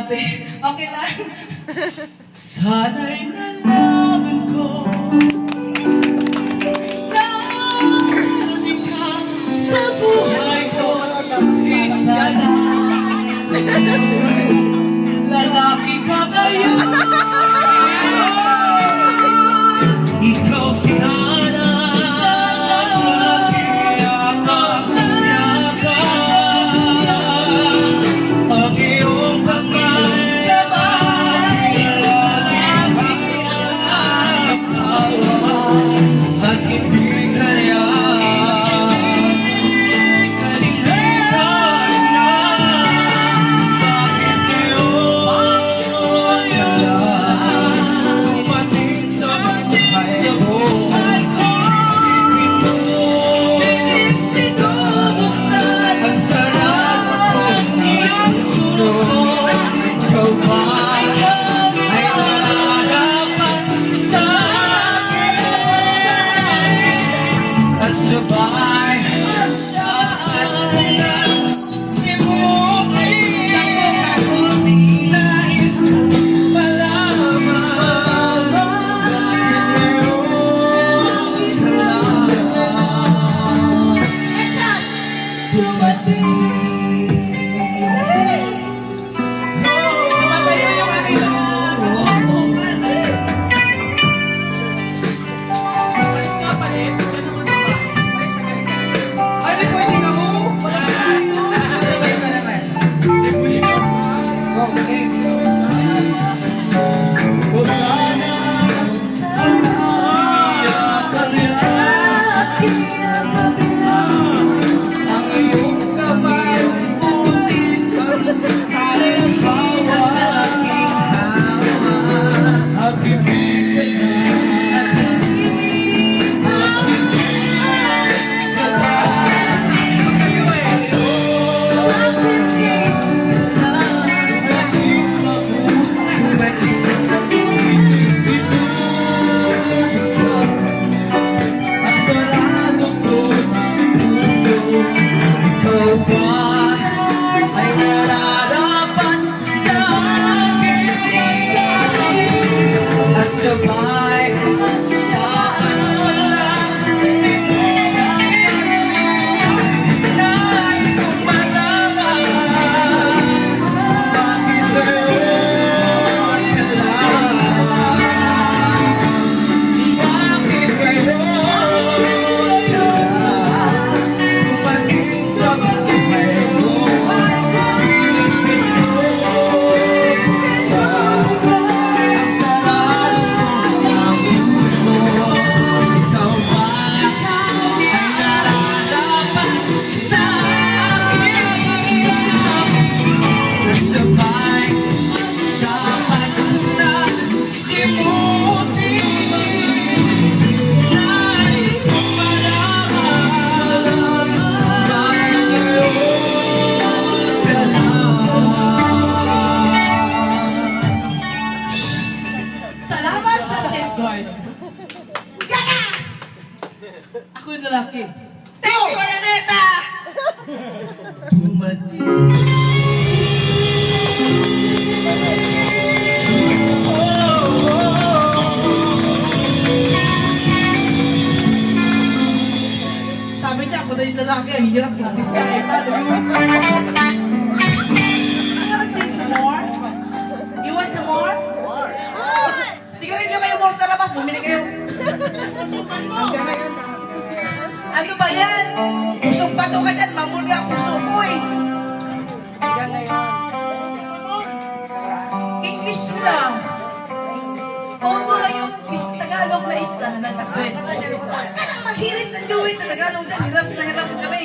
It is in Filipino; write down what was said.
Grabe. Okay lang. Sana'y nalaman ko na darating ka sa buhay ko. Isa na lalaki ka ngayon. Ikaw sana ang iyong kamay at hindi kaya kalimutan na bakit iyong dumating sa buhay ko. Ang sarap kong iyong susunod. Ikaw ba ay nararapat sa akin? At sabay lahat na imuwi. Nais kong malaman bakit ngayon ka lang dumating. Tumatayo yung aking lahat. Palit nga palit. Ay, di pwede ka mo. Ang iyong kamay ulit halimbawa aking hawak at ibigay ikaw ba ay nararapat sa akin? At sabay saan wala nais kong malaman bakit ngayon ka lang? Bakit ngayon ka lang dumating sa buhay ko? Ang sarado ng puso. Ikaw ba ay nararapat sa akin? At sabay sapat na limutin. Nais kong malaman bakit ngayon ka lang. Salamat sa safeguard. Gaga! Ako yung lalaki. Thank you, Araneta! Dumating. Sabi niya, ako na yung lalaki. Ang hirap mag-disguise. Paano yun? You wanna sing some more? You want some more? Sigarilyo kayo more sa labas, bumili kayo. Ano ba yan? Pusong pato ka dyan, mamuli ang puso ko eh. English lang. Todo lang yung Tagalog na isa na takwet. Huwag ka nang maghirit ng duwit na Tagalog dyan. Hiraps na hiraps kami.